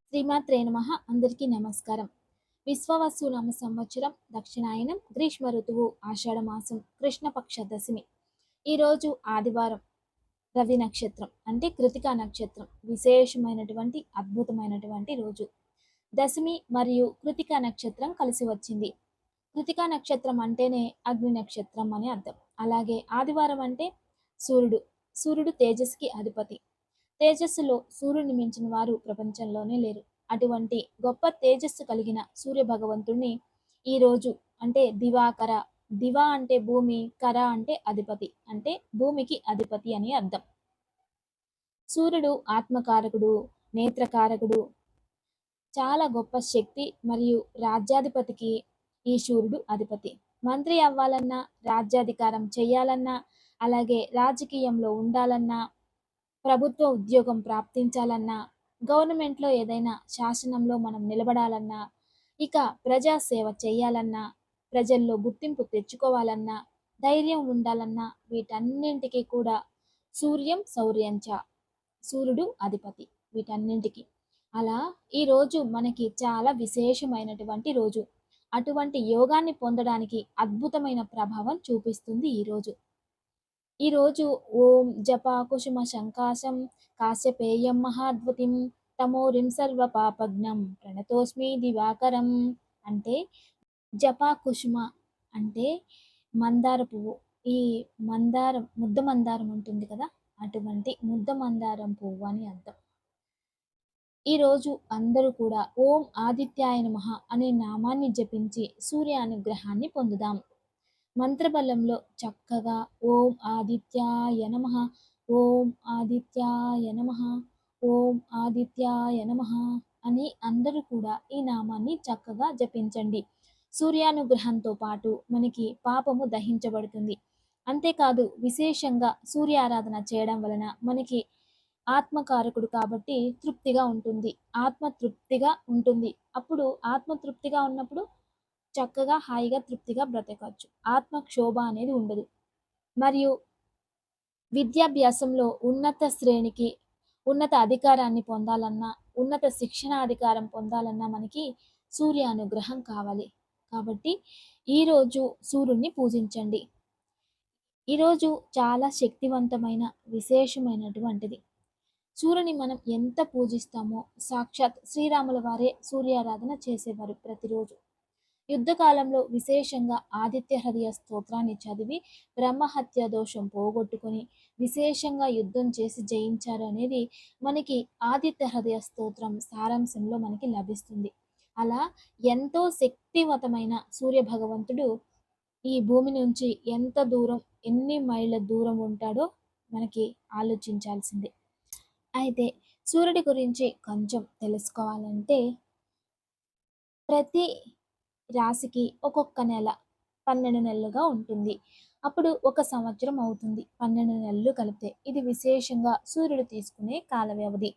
శ్రీమాత్రే నమః. అందరికీ నమస్కారం. విశ్వవసునామ సంవత్సరం దక్షిణాయనం గ్రీష్మ ఋతువు ఆషాఢమాసం కృష్ణపక్ష దశమి. ఈరోజు ఆదివారం. రవి నక్షత్రం అంటే కృతికా నక్షత్రం విశేషమైనటువంటి అద్భుతమైనటువంటి రోజు. దశమి మరియు కృతికా నక్షత్రం కలిసి వచ్చింది. కృతికా నక్షత్రం అంటేనే అగ్ని నక్షత్రం అని అర్థం. అలాగే ఆదివారం అంటే సూర్యుడు తేజస్కి అధిపతి. తేజస్సులో సూర్యుని మించిన వారు ప్రపంచంలోనే లేరు. అటువంటి గొప్ప తేజస్సు కలిగిన సూర్య భగవంతుణ్ణి ఈరోజు అంటే దివాకర, దివా అంటే భూమి, కర అంటే అధిపతి, అంటే భూమికి అధిపతి అని అర్థం. సూర్యుడు ఆత్మకారకుడు, నేత్రకారకుడు, చాలా గొప్ప శక్తి మరియు రాజ్యాధిపతికి ఈ సూర్యుడు అధిపతి. మంత్రి అవ్వాలన్నా, రాజ్యాధికారం చేయాలన్నా, అలాగే రాజకీయంలో ఉండాలన్నా, ప్రభుత్వ ఉద్యోగం ప్రాప్తించాలన్నా, గవర్నమెంట్లో ఏదైనా శాసనంలో మనం నిలబడాలన్నా, ఇక ప్రజాసేవ చేయాలన్నా, ప్రజల్లో గుర్తింపు తెచ్చుకోవాలన్నా, ధైర్యం ఉండాలన్నా, వీటన్నింటికి కూడా శౌర్యంచ సూర్యుడు అధిపతి వీటన్నింటికి. అలా ఈరోజు మనకి చాలా విశేషమైనటువంటి రోజు. అటువంటి యోగాన్ని పొందడానికి అద్భుతమైన ప్రభావం చూపిస్తుంది ఈరోజు ఓం జప కుసుమ శంకాశం కాశ్యపేయం మహాద్భుతిం తమోరిం సర్వ పాపజ్ఞం ప్రణతోస్మి దివాకరం. అంటే జప కుసుమ అంటే మందార పువ్వు. ఈ ముద్ద మందారం ఉంటుంది కదా, అటువంటి ముద్ద మందారం పువ్వు అని అర్థం. ఈరోజు అందరూ కూడా ఓం ఆదిత్యాయ నమః అనే నామాన్ని జపించి సూర్య అనుగ్రహాన్ని పొందుదాం. మంత్రబలంలో చక్కగా ఓం ఆదిత్యాయ నమః, ఓం ఆదిత్యాయ నమః, ఓం ఆదిత్యాయ నమః అని అందరూ కూడా ఈ నామాన్ని చక్కగా జపించండి. సూర్యానుగ్రహంతో పాటు మనకి పాపము దహించబడుతుంది. అంతేకాదు విశేషంగా సూర్య ఆరాధన చేయడం వలన మనకి ఆత్మకారకుడు కాబట్టి తృప్తిగా ఉంటుంది, ఆత్మ తృప్తిగా ఉంటుంది. అప్పుడు ఆత్మ తృప్తిగా ఉన్నప్పుడు చక్కగా హాయిగా తృప్తిగా బ్రతకవచ్చు. ఆత్మక్షోభ అనేది ఉండదు. మరియు విద్యాభ్యాసంలో ఉన్నత శ్రేణికి, ఉన్నత అధికారాన్ని పొందాలన్నా, ఉన్నత శిక్షణ అధికారం పొందాలన్నా మనకి సూర్య అనుగ్రహం కావాలి. కాబట్టి ఈరోజు సూర్యుడిని పూజించండి. ఈరోజు చాలా శక్తివంతమైన విశేషమైనటువంటిది. సూర్యుని మనం ఎంత పూజిస్తామో సాక్షాత్ శ్రీరాముల వారే సూర్యారాధన చేసేవారు ప్రతిరోజు. యుద్ధకాలంలో విశేషంగా ఆదిత్య హృదయ స్తోత్రాన్ని చదివి బ్రహ్మహత్య దోషం పోగొట్టుకొని విశేషంగా యుద్ధం చేసి జయించారు అనేది మనకి ఆదిత్య హృదయ స్తోత్రం సారాంశంలో మనకి లభిస్తుంది. అలా ఎంతో శక్తివంతమైన సూర్య భగవంతుడు ఈ భూమి నుంచి ఎంత దూరం, ఎన్ని మైళ్ళ దూరం ఉంటాడో మనకి ఆలోచించాల్సిందే. అయితే సూర్యుడి గురించి కొంచెం తెలుసుకోవాలంటే ప్రతి రాశికి ఒక్కొక్క నెల 12 నెలలుగా ఉంటుంది. అప్పుడు ఒక సంవత్సరం అవుతుంది 12 నెలలు కలిపితే. ఇది విశేషంగా సూర్యుడు తీసుకునే కాల వ్యవధి.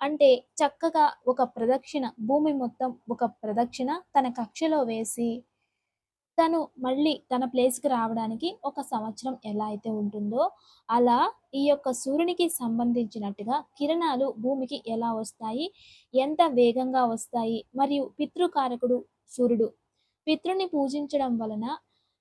అంటే చక్కగా ఒక ప్రదక్షిణ, భూమి మొత్తం ఒక ప్రదక్షిణ తన కక్షలో వేసి తను మళ్ళీ తన ప్లేస్కి రావడానికి ఒక సంవత్సరం ఎలా అయితే ఉంటుందో అలా ఈ యొక్క సూర్యునికి సంబంధించినట్టుగా కిరణాలు భూమికి ఎలా వస్తాయి, ఎంత వేగంగా వస్తాయి. మరియు పితృకారకుడు సూర్యుడు. పితృని పూజించడం వలన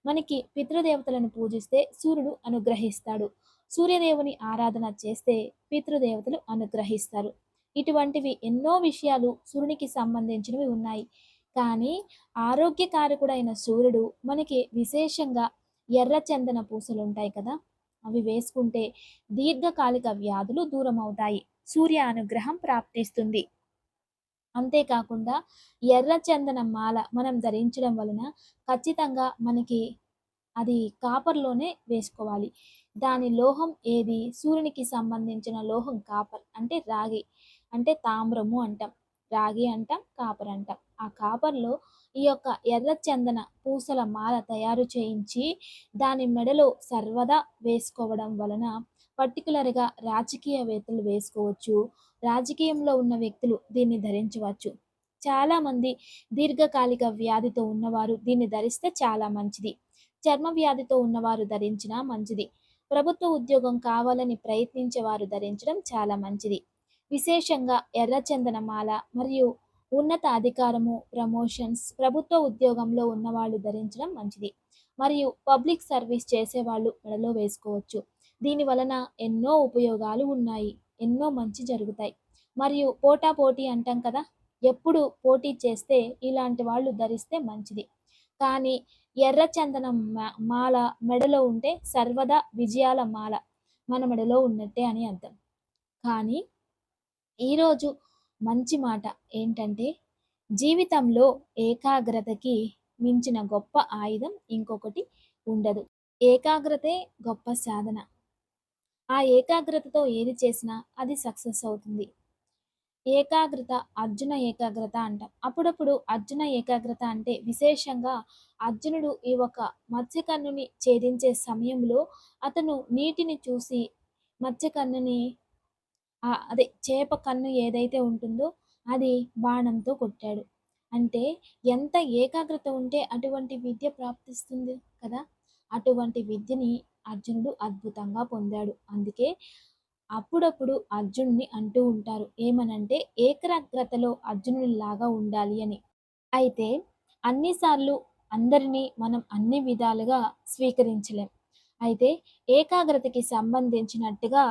మనకి పితృదేవతలను పూజిస్తే సూర్యుడు అనుగ్రహిస్తాడు. సూర్యదేవుని ఆరాధన చేస్తే పితృదేవతలు అనుగ్రహిస్తారు. ఇటువంటివి ఎన్నో విషయాలు సూర్యునికి సంబంధించినవి ఉన్నాయి. కానీ ఆరోగ్యకారకుడైన సూర్యుడు మనకి విశేషంగా ఎర్ర చందన పూసలు ఉంటాయి కదా, అవి వేసుకుంటే దీర్ఘకాలిక వ్యాధులు దూరం అవుతాయి, సూర్య అనుగ్రహం ప్రాప్తిస్తుంది. అంతేకాకుండా ఎర్ర చందన మాల మనం ధరించడం వలన ఖచ్చితంగా మనకి అది కాపర్లోనే వేసుకోవాలి. దాని లోహం ఏది? సూర్యునికి సంబంధించిన లోహం కాపర్, అంటే రాగి, అంటే తామ్రము అంటాం, రాగి అంటాం, కాపర్ అంటాం. ఆ కాపర్లో ఈ యొక్క ఎర్ర చందన పూసల మాల తయారు చేయించి దాని మెడలో సర్వదా వేసుకోవడం వలన పర్టికులర్గా రాజకీయవేత్తలు వేసుకోవచ్చు, రాజకీయంలో ఉన్న వ్యక్తులు దీన్ని ధరించవచ్చు. చాలామంది దీర్ఘకాలిక వ్యాధితో ఉన్నవారు దీన్ని ధరిస్తే చాలా మంచిది. చర్మ వ్యాధితో ఉన్నవారు ధరించినా మంచిది. ప్రభుత్వ ఉద్యోగం కావాలని ప్రయత్నించే వారు ధరించడం చాలా మంచిది. విశేషంగా ఎర్రచందనమాల మరియు ఉన్నత అధికారము, ప్రమోషన్స్ ప్రభుత్వ ఉద్యోగంలో ఉన్నవాళ్ళు ధరించడం మంచిది. మరియు పబ్లిక్ సర్వీస్ చేసేవాళ్ళు మెడలో వేసుకోవచ్చు. దీని వలన ఎన్నో ఉపయోగాలు ఉన్నాయి. ఎన్నో మంచి జరుగుతాయి. మరియు పోటాపోటీ అంటాం కదా! ఎప్పుడు పోటీ చేస్తే ఇలాంటి వాళ్ళు ధరిస్తే మంచిది. కానీ ఎర్ర చందనం మాల మెడలో ఉంటే సర్వదా విజయాల మాల మన మెడలో ఉన్నట్టే అని అర్థం. కానీ ఈరోజు మంచి మాట ఏంటంటే, జీవితంలో ఏకాగ్రతకి మించిన గొప్ప ఆయుధం ఇంకొకటి ఉండదు. ఏకాగ్రతే గొప్ప సాధన. ఆ ఏకాగ్రతతో ఏది చేసినా అది సక్సెస్ అవుతుంది. ఏకాగ్రత అర్జున ఏకాగ్రత అంటాం. అప్పుడప్పుడు అర్జున ఏకాగ్రత అంటే విశేషంగా అర్జునుడు ఈ ఒక మత్స్యకన్నుని ఛేదించే సమయంలో అతను నీటిని చూసి మత్స్యకన్నుని అదే చేప కన్ను ఏదైతే ఉంటుందో అది బాణంతో కొట్టాడు. అంటే ఎంత ఏకాగ్రత ఉంటే అటువంటి విద్య ప్రాప్తిస్తుంది కదా! అటువంటి విద్యని అర్జునుడు అద్భుతంగా పొందాడు. అందుకే అప్పుడప్పుడు అర్జునుడిని అంటూ ఉంటారు. ఏమనంటే ఏకాగ్రతలో అర్జునుడిలాగా ఉండాలి అని. అయితే అన్ని సార్లు అందరినీ మనం అన్ని విధాలుగా స్వీకరించలేం. అయితే ఏకాగ్రతకి సంబంధించినట్టుగా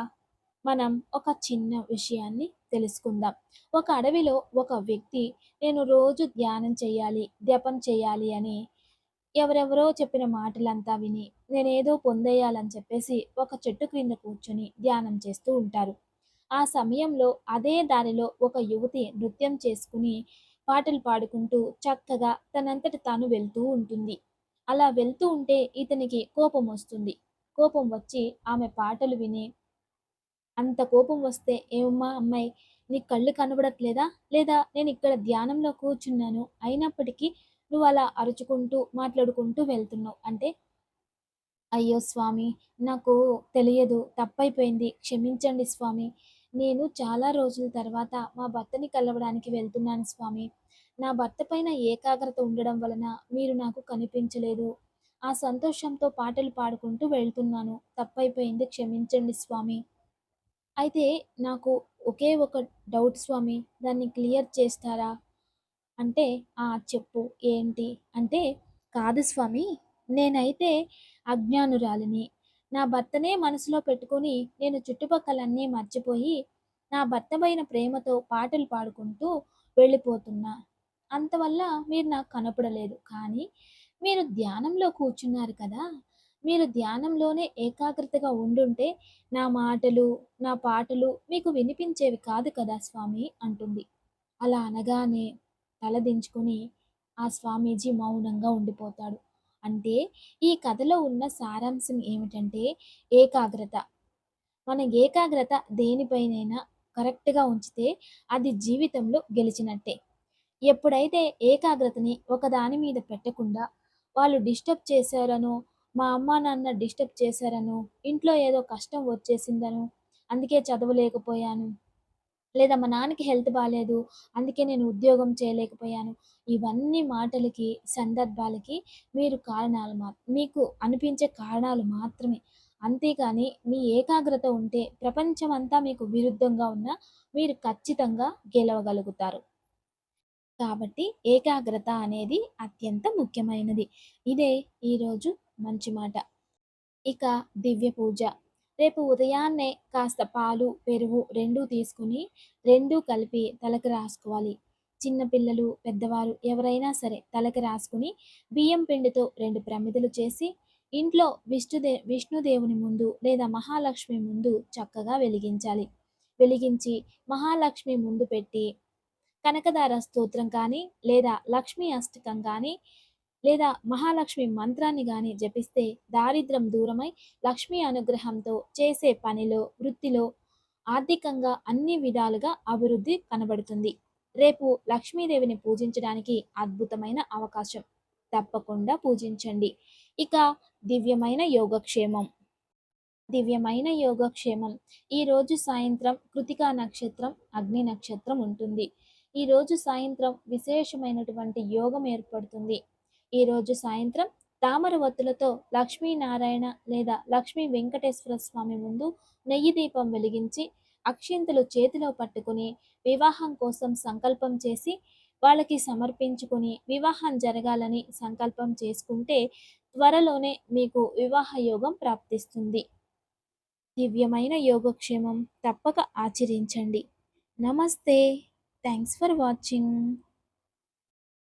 మనం ఒక చిన్న విషయాన్ని తెలుసుకుందాం. ఒక అడవిలో ఒక వ్యక్తి నేను రోజు ధ్యానం చేయాలి, జపం చేయాలి అని ఎవరెవరో చెప్పిన మాటలంతా విని నేనేదో పొందేయాలని చెప్పేసి ఒక చెట్టు క్రింద కూర్చొని ధ్యానం చేస్తూ ఉంటారు. ఆ సమయంలో అదే దారిలో ఒక యువతి నృత్యం చేసుకుని పాటలు పాడుకుంటూ చక్కగా తనంతట తాను వెళ్తూ ఉంటుంది. అలా వెళ్తూ ఉంటే ఇతనికి కోపం వస్తుంది. కోపం వచ్చి ఆమె పాటలు విని అంత కోపం వస్తే, "ఏమమ్మా అమ్మాయి నీకు కళ్ళు కనబడట్లేదా? లేదా నేనిక్కడ ధ్యానంలో కూర్చున్నాను. అయినప్పటికీ నువ్వలా అరుచుకుంటూ, మాట్లాడుకుంటూ వెళ్తున్నావు" అంటే, "అయ్యో స్వామి! నాకు తెలియదు. తప్పైపోయింది. క్షమించండి స్వామి. నేను చాలా రోజుల తర్వాత మా భర్తని కలవడానికి వెళ్తున్నాను స్వామి. నా భర్త పైన ఏకాగ్రత ఉండడం వలన మీరు నాకు కనిపించలేదు. ఆ సంతోషంతో పాటలు పాడుకుంటూ వెళ్తున్నాను. తప్పైపోయింది. క్షమించండి స్వామి." అయితే నాకు ఒకే ఒక డౌట్ స్వామి. దాన్ని క్లియర్ చేస్తారా? అంటే, "ఆ! చెప్పు ఏంటి?" అంటే, "కాదు స్వామి. నేనైతే అజ్ఞానురాలిని. నా భర్తనే మనసులో పెట్టుకొని నేను చుట్టుపక్కలన్నీ మర్చిపోయి, నా భర్త పైన ప్రేమతో పాటలు పాడుకుంటూ వెళ్ళిపోతున్నా. అంతవల్ల మీరు నాకు కనపడలేదు. కానీ మీరు ధ్యానంలో కూర్చున్నారు కదా! మీరు ధ్యానంలోనే ఏకాగ్రతగా ఉండుంటే నా మాటలు, నా పాటలు మీకు వినిపించేవి కాదు కదా స్వామి" అంటుంది. అలా అనగానే తలదించుకొని ఆ స్వామీజీ మౌనంగా ఉండిపోతాడు. అంటే ఈ కథలో ఉన్న సారాంశం ఏమిటంటే ఏకాగ్రత. మన ఏకాగ్రత దేనిపైనైనా కరెక్ట్‌గా ఉంచితే అది జీవితంలో గెలిచినట్టే. ఎప్పుడైతే ఏకాగ్రతని ఒకదాని మీద పెట్టకుండా వాళ్ళు డిస్టర్బ్ చేశారనో, మా అమ్మా నాన్న డిస్టర్బ్ చేశారనో, ఇంట్లో ఏదో కష్టం వచ్చేసిందనో, అందుకే చదవలేకపోయాను. లేదా మా నాన్నకి హెల్త్ బాలేదు. అందుకే నేను ఉద్యోగం చేయలేకపోయాను. ఇవన్నీ మాటలకి, సందర్భాలకి మీరు కారణాలు మీకు అనిపించే కారణాలు మాత్రమే. అంతేగాని మీ ఏకాగ్రత ఉంటే ప్రపంచమంతా మీకు విరుద్ధంగా ఉన్నా మీరు ఖచ్చితంగా గెలవగలుగుతారు. కాబట్టి ఏకాగ్రత అనేది అత్యంత ముఖ్యమైనది. ఇదే ఈరోజు మంచి మాట. ఇక దివ్య పూజ. రేపు ఉదయాన్నే కాస్త పాలు, పెరుగు 2 తీసుకొని 2 కలిపి తలకి రాసుకోవాలి. చిన్న పిల్లలు, పెద్దవారు ఎవరైనా సరే తలకి రాసుకొని బియ్యం పిండితో 2 ప్రమిదలు చేసి ఇంట్లో విష్ణుదేవుని ముందు లేదా మహాలక్ష్మి ముందు చక్కగా వెలిగించాలి. వెలిగించి మహాలక్ష్మి ముందు పెట్టి కనకదార స్తోత్రం కానీ, లేదా లక్ష్మీ అష్టకం గానీ, లేదా మహాలక్ష్మి మంత్రాన్ని గాని జపిస్తే దారిద్ర్యం దూరమై లక్ష్మీ అనుగ్రహంతో చేసే పనిలో, వృత్తిలో, ఆర్థికంగా అన్ని విధాలుగా అభివృద్ధి కనబడుతుంది. రేపు లక్ష్మీదేవిని పూజించడానికి అద్భుతమైన అవకాశం. తప్పకుండా పూజించండి. ఇక దివ్యమైన యోగక్షేమం. దివ్యమైన యోగక్షేమం. ఈరోజు సాయంత్రం కృతికా నక్షత్రం, అగ్ని నక్షత్రం ఉంటుంది. ఈరోజు సాయంత్రం విశేషమైనటువంటి యోగం ఏర్పడుతుంది. ఈరోజు సాయంత్రం తామర ఒత్తులతో లక్ష్మీనారాయణ లేదా లక్ష్మీ వెంకటేశ్వర స్వామి ముందు నెయ్యి దీపం వెలిగించి, అక్షింతలు చేతిలో పట్టుకుని, వివాహం కోసం సంకల్పం చేసి, వాళ్ళకి సమర్పించుకుని, వివాహం జరగాలని సంకల్పం చేసుకుంటే త్వరలోనే మీకు వివాహ యోగం ప్రాప్తిస్తుంది. దివ్యమైన యోగక్షేమం తప్పక ఆచరించండి. నమస్తే. Thanks for watching.